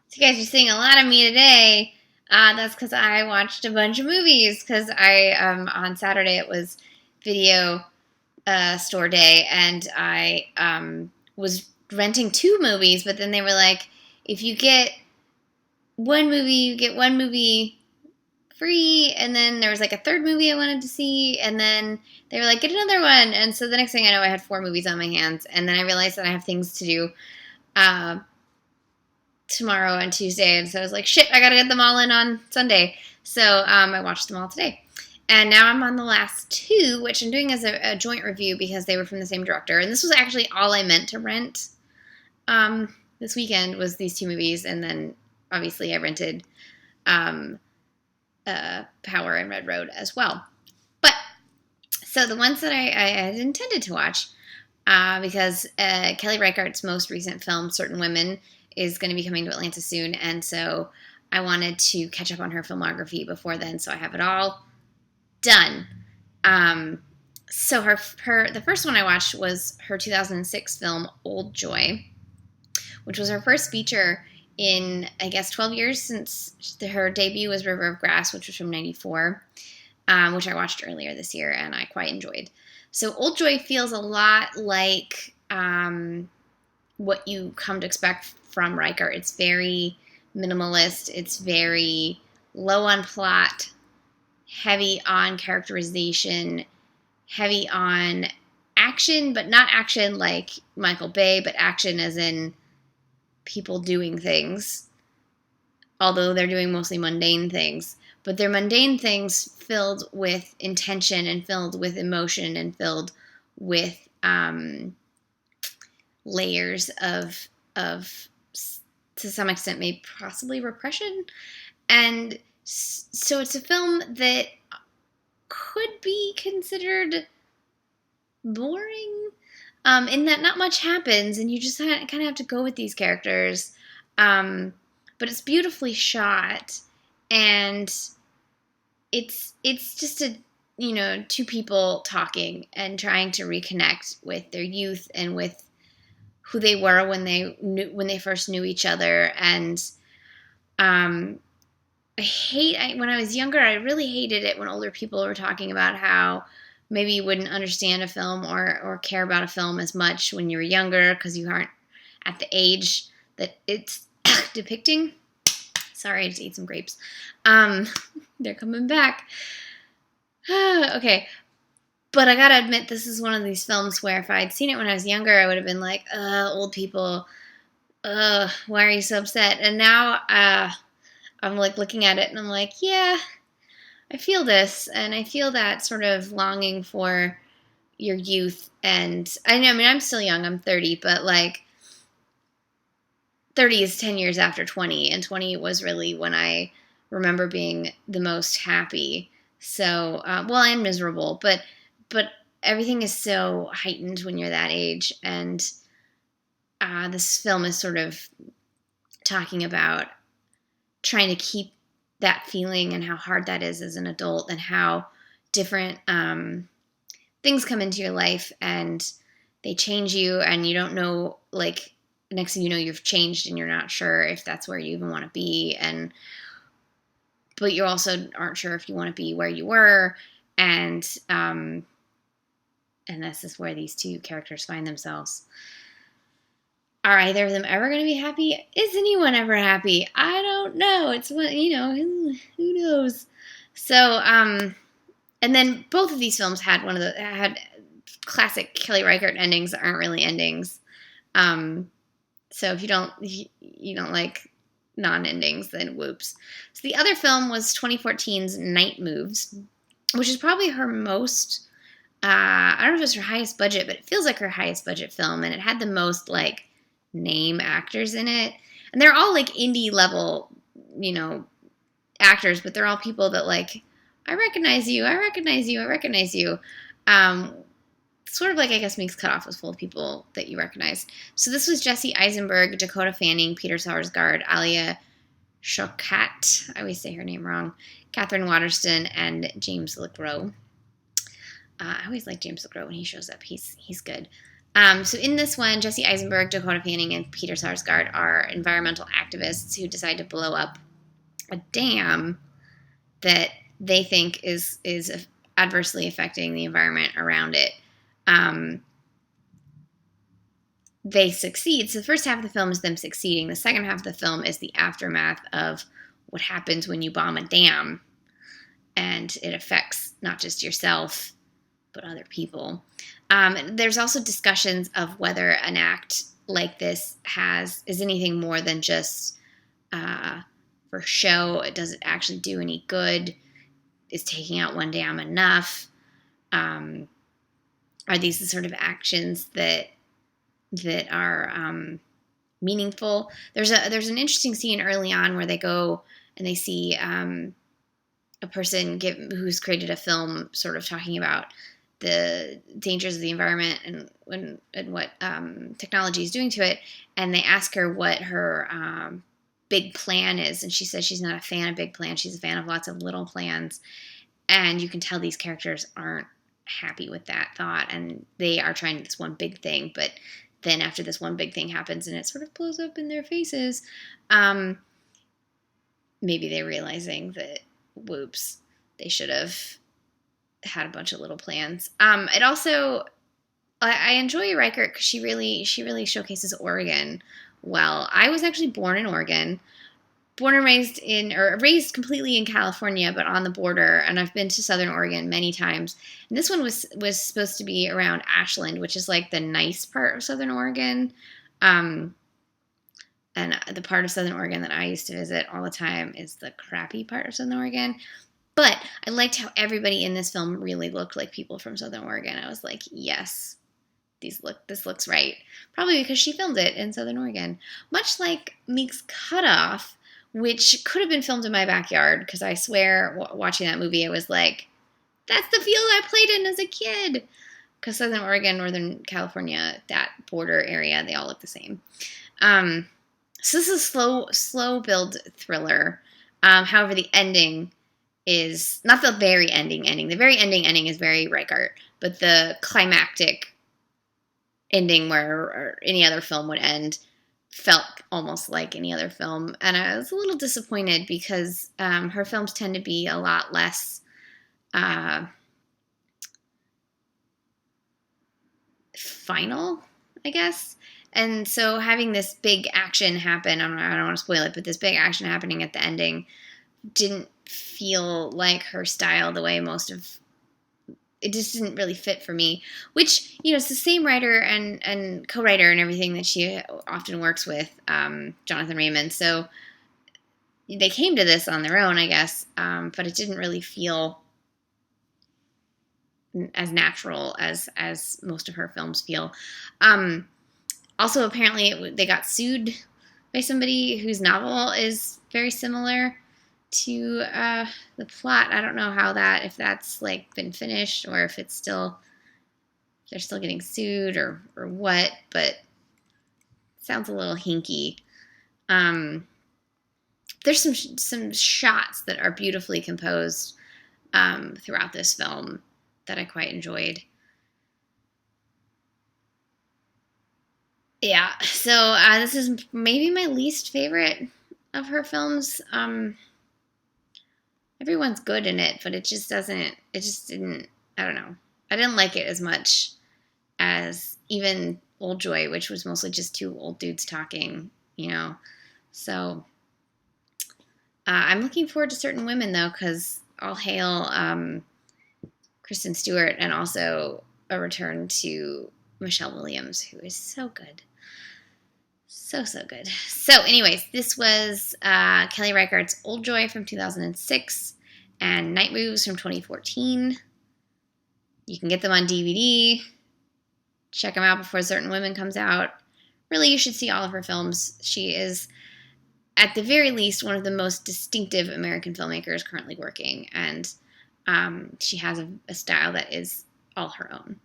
So you guys are seeing a lot of me today. That's because I watched a bunch of movies. Because on Saturday it was video store day, and I was renting two movies. But then they were like, if you get one movie, you get one movie free. And then there was like a third movie I wanted to see, and then they were like, get another one. And so the next thing I know, I had four movies on my hands, and then I realized that I have things to do. Tomorrow and Tuesday, and so I was like, shit, I gotta get them all in on Sunday. So I watched them all today. And now I'm on the last two, which I'm doing as a joint review because they were from the same director. And this was actually all I meant to rent this weekend was these two movies, and then obviously I rented Power and Red Road as well. But so the ones that I had intended to watch, because Kelly Reichardt's most recent film, Certain Women, is going to be coming to Atlanta soon, and so I wanted to catch up on her filmography before then, so I have it all done. So the first one I watched was her 2006 film Old Joy, which was her first feature in, I guess, 12 years since her debut was River of Grass, which was from 94, which I watched earlier this year, and I quite enjoyed. So Old Joy feels a lot like what you come to expect from Reichardt. It's very minimalist. It's very low on plot, heavy on characterization, heavy on action, but not action like Michael Bay, but action as in people doing things, although they're doing mostly mundane things. But they're mundane things filled with intention and filled with emotion and filled with layers of to some extent maybe possibly repression. And so it's a film that could be considered boring, in that not much happens and you just kind of have to go with these characters, but it's beautifully shot, and it's just two people talking and trying to reconnect with their youth and with who they were when they first knew each other. And when I was younger, I really hated it when older people were talking about how maybe you wouldn't understand a film or care about a film as much when you were younger because you aren't at the age that it's depicting. Sorry, I just ate some grapes. They're coming back. Okay. But I gotta admit, this is one of these films where if I had seen it when I was younger, I would have been like, old people, why are you so upset? And now I'm like looking at it and I'm like, yeah, I feel this. And I feel that sort of longing for your youth. And I mean, I'm still young, I'm 30, but like 30 is 10 years after 20. And 20 was really when I remember being the most happy. So, well, and miserable, but everything is so heightened when you're that age, and this film is sort of talking about trying to keep that feeling and how hard that is as an adult, and how different things come into your life and they change you, and you don't know, like, next thing you know, you've changed and you're not sure if that's where you even want to be, but you also aren't sure if you want to be where you were, and this is where these two characters find themselves. Are either of them ever going to be happy? Is anyone ever happy? I don't know. It's what, who knows? So, and then both of these films had had classic Kelly Reichardt endings that aren't really endings. So if you don't like non-endings, then whoops. So the other film was 2014's Night Moves, which is probably her most, I don't know if it's her highest budget, but it feels like her highest budget film, and it had the most, like, name actors in it. And they're all, like, indie level, actors, but they're all people that, like, I recognize you. Sort of like, I guess, Meek's Cutoff was full of people that you recognize. So this was Jesse Eisenberg, Dakota Fanning, Peter Sarsgaard, Alia Shawkat, I always say her name wrong, Catherine Waterston, and James LeGros. I always like James LeGros when he shows up. He's good. So in this one, Jesse Eisenberg, Dakota Fanning, and Peter Sarsgaard are environmental activists who decide to blow up a dam that they think is adversely affecting the environment around it. They succeed. So the first half of the film is them succeeding. The second half of the film is the aftermath of what happens when you bomb a dam, and it affects not just yourself, but other people. There's also discussions of whether an act like this is anything more than just for show. Does it actually do any good? Is taking out one dam enough? Are these the sort of actions that are meaningful? There's an interesting scene early on where they go and they see a person who's created a film sort of talking about the dangers of the environment and what technology is doing to it, and they ask her what her big plan is, and she says she's not a fan of big plans, she's a fan of lots of little plans, and you can tell these characters aren't happy with that thought, and they are trying this one big thing, but then after this one big thing happens and it sort of blows up in their faces, maybe they're realizing that, whoops, they should have had a bunch of little plans. It also, I enjoy Reichardt because she really showcases Oregon well. I was actually born in Oregon, born and raised completely in California, but on the border, and I've been to Southern Oregon many times. And this one was supposed to be around Ashland, which is like the nice part of Southern Oregon. And the part of Southern Oregon that I used to visit all the time is the crappy part of Southern Oregon. But I liked how everybody in this film really looked like people from Southern Oregon. I was like, yes, this looks right. Probably because she filmed it in Southern Oregon. Much like Meek's Cutoff, which could have been filmed in my backyard, because I swear, watching that movie, I was like, that's the field I played in as a kid. Because Southern Oregon, Northern California, that border area, they all look the same. So this is a slow build thriller. However, the ending is not the very ending. The very ending is very Reichardt, but the climactic ending where any other film would end felt almost like any other film, and I was a little disappointed because her films tend to be a lot less final, I guess. And so having this big action happen, I don't want to spoil it, but this big action happening at the ending didn't feel like her style the way it just didn't really fit for me, which, it's the same writer and co-writer and everything that she often works with, Jonathan Raymond. So they came to this on their own, I guess, but it didn't really feel as natural as most of her films feel. Also, apparently, they got sued by somebody whose novel is very similar to the plot. I don't know if that's like been finished or if it's they're still getting sued or what, but it sounds a little hinky. There's some shots that are beautifully composed throughout this film that I quite enjoyed. Yeah, so this is maybe my least favorite of her films. Everyone's good in it, but it just didn't, I don't know. I didn't like it as much as even Old Joy, which was mostly just two old dudes talking, So I'm looking forward to Certain Women, though, because all hail Kristen Stewart, and also a return to Michelle Williams, who is so good. So good. So anyways, this was Kelly Reichardt's Old Joy from 2006 and Night Moves from 2014. You can get them on DVD. Check them out before Certain Women comes out. Really, you should see all of her films. She is, at the very least, one of the most distinctive American filmmakers currently working, and she has a style that is all her own.